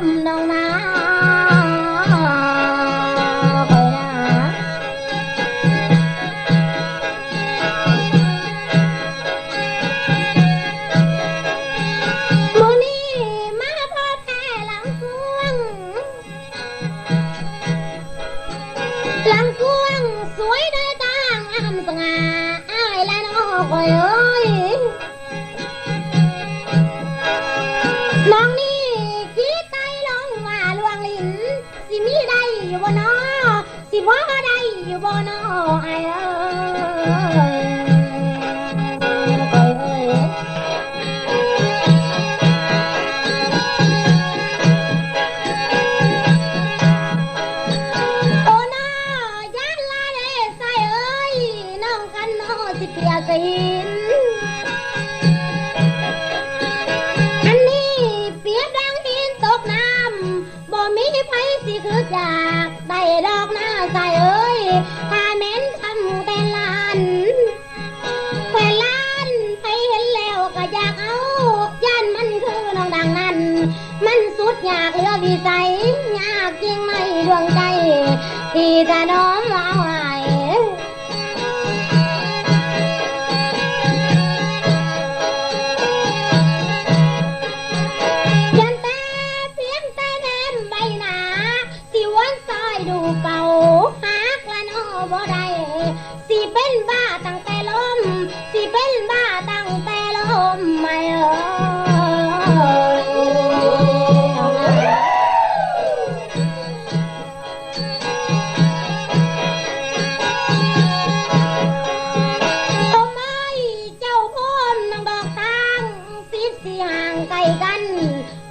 มน้องนาว่าได้อยู่บ่น้อไอ้เอ้ยโอ้น้อยาลาเด้ใส่เอ้ยน้องกันน้อสิเปียกหินอันนี้เปียกดังหินตกน้ำบ่มีไผสิคือจากได้ดอกหน้าใส่เอ้ยถ้าแม้นคำเป็นล้านไปเห็นแล้วก็อยากเอาย่านมันคือน้องดังนั้นมันสุดอยากเหลือวิสัยอยากจริงไม่ดวงใจที่จะน้อมเอาไว้ดูเป่าหักละน้อบ่ได้สิเป็นบ้าตั้งแต่ลมสิเป็นบ้าตั้งแต่ลมไม่เอ้ยทำไมเจ้าพมนางดอกตั้งสิห่างไกลกัน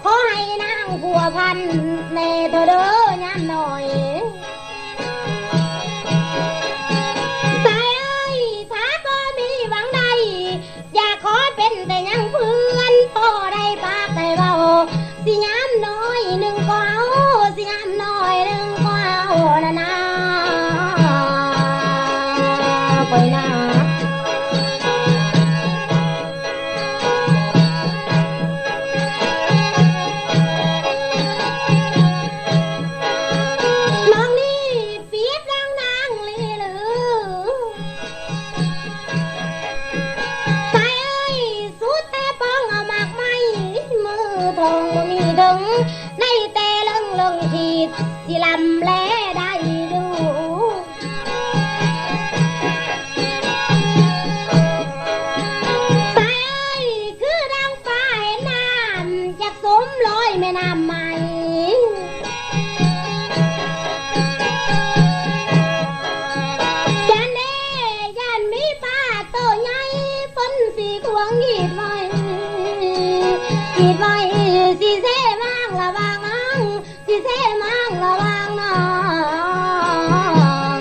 ขอให้นางผัวพันในเธอเด้อยามหน่อยแต่ยังเพื่อนพอได้ปากได้เบาสิยามน้อยหนึ่งก็เอาสิยามน้อยหนึ่งก็เอานะไปนะน้องนี่เปียบดังนางลีลือทองมีถึงในแต่เรื่องขีดที่ลำแลได้ดูสายเอ้ยคือดังฟ้าเห็นน้ำจากสมลอยแม่น้ำใหม่ยันเด้ยันมีป้าโตใหญ่ฝนสีกวงหีดไว้สิเสมังระวังสิเสมังระวังน้อง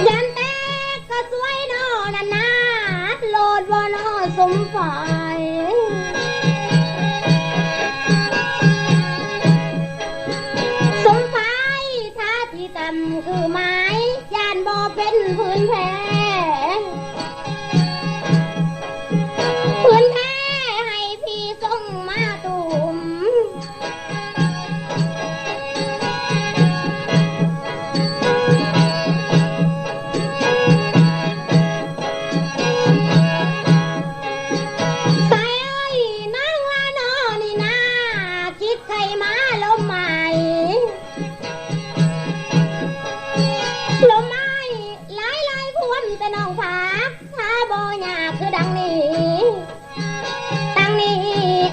ยันแตกก็สวยน้อนั่นนะโลดบ่น้อสมฝ่ายคือไม้ยานบ่เป็นพื้นแพ้พื้นแพ้ให้พี่ส่งมาตุ่มใส่เอ้ยนางละนอนี่นะคิดใครมาลมใหม่ลมไม้หลายพวนแต่น้องผาถ้าบ่อยากคือดังนี้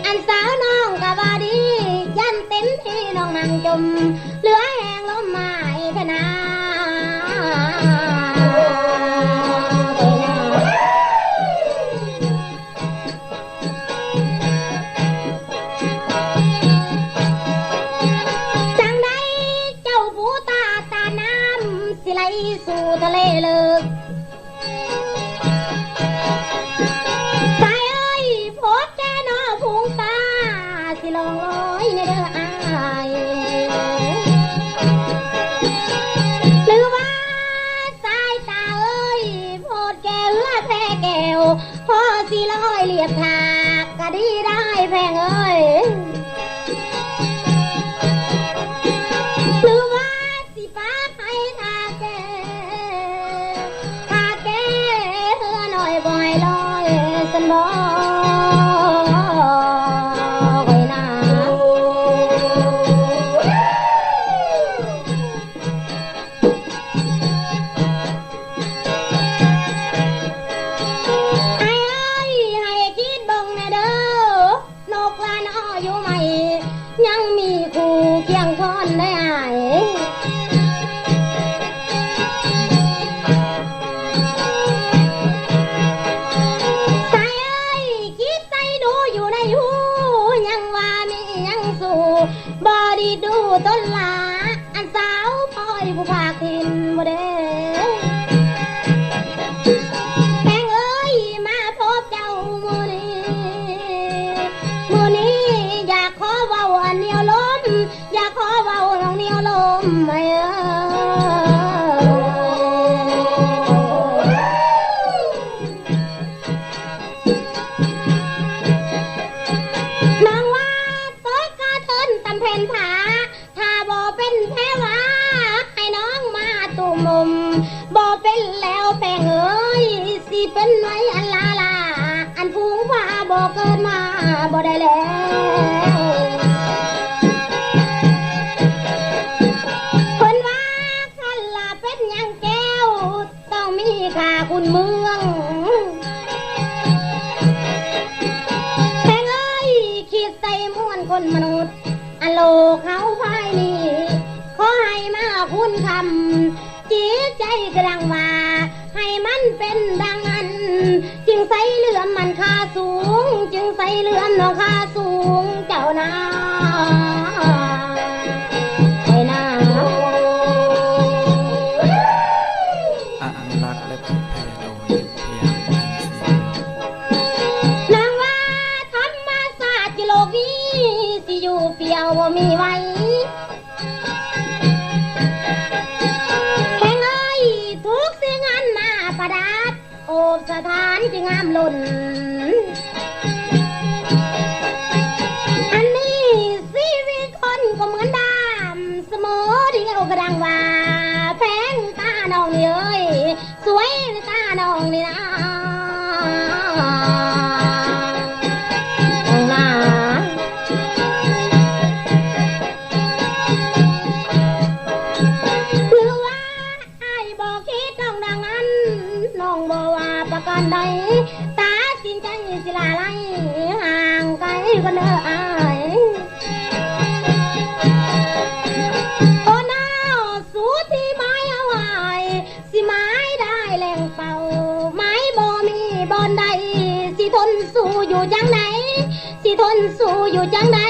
อันสาวน้องก็ว่าดียันเต็มที่น้องนั่งจมเหลือแหงลมไม้ธนาสู่ทะเลลึกสายเอ้ยโพดแกนอพุงตาสิลองลอยในเด้ออายหรือว่าสาย ก็ดีได้แพงเอ้ยหรือว่าสิป้าให้ทาแกเฮือหน่อยบ่อยลอยสันบ่ไว้นะยังมีคู่เคียงคอนได้หายใจเอ้ยคิดใจดูอยู่ในหูยังว่ามียังสู่บอดีดูต้นลาอันสาวพอยผู้ภาคทินบ่เด้แพงเอ้ยมาพบเจ้ามื้อนี้อยากขอเว้าอันเหนียวลมอยากขอเว้าลองเหนียวลมไม่นางว่าตกกระเทินตำเพนผาถ้าบ่เป็นแพ้ว่าให้น้องมาตุ่มมุมบ่เป็นแล้วแพงเอ้ยสิเป็นไว้อันลาลาอันพุงฟ้าบ่เกินมาบ่ได้แล้วคนว่าคันลาเป็นยังแก้วต้องมีค่าคุณเมืองแพงเอ้ยคิดใส่ม่วนคนมนุษย์อโลกเขาภายนี้ขอให้มาคุณคำจิตใจกระดังว่าให้มันเป็นดังนั้นจึงใส่เลื่อมมันค่าสูงจึงใส่เลื่อมน้องค่าสูงเจ้านาไอ้นาอนุรักษ์และเผยแพร่โดยพยายามนางว่าธรรมศาสตร์โลกนี้สิอยู่เปียวว่ามีไว้แข่งเอ้ยทุกสิ่งอันมาประดับโอบสถานจึงงามล้นอันนี้ชีวิตคนก็เหมือนดามเสมอเดียวกระดังว่าแพงตาน้องนี่เอ้ยสวยตาน้องนี่นะหรือว่าไอ้บอกคิดต้องดังนั้นน้องบอกว่าประการใดตาสินใจสิลาไล่ห่างไกลกันเด้ออ้ายโอ้น้าสู้ที่ไม้เอาไว้สิไม้ได้แรงเป่าไม้บ่มีบอนใดสิทนสู้อยู่จังไหนสิทนสู้อยู่จังไหน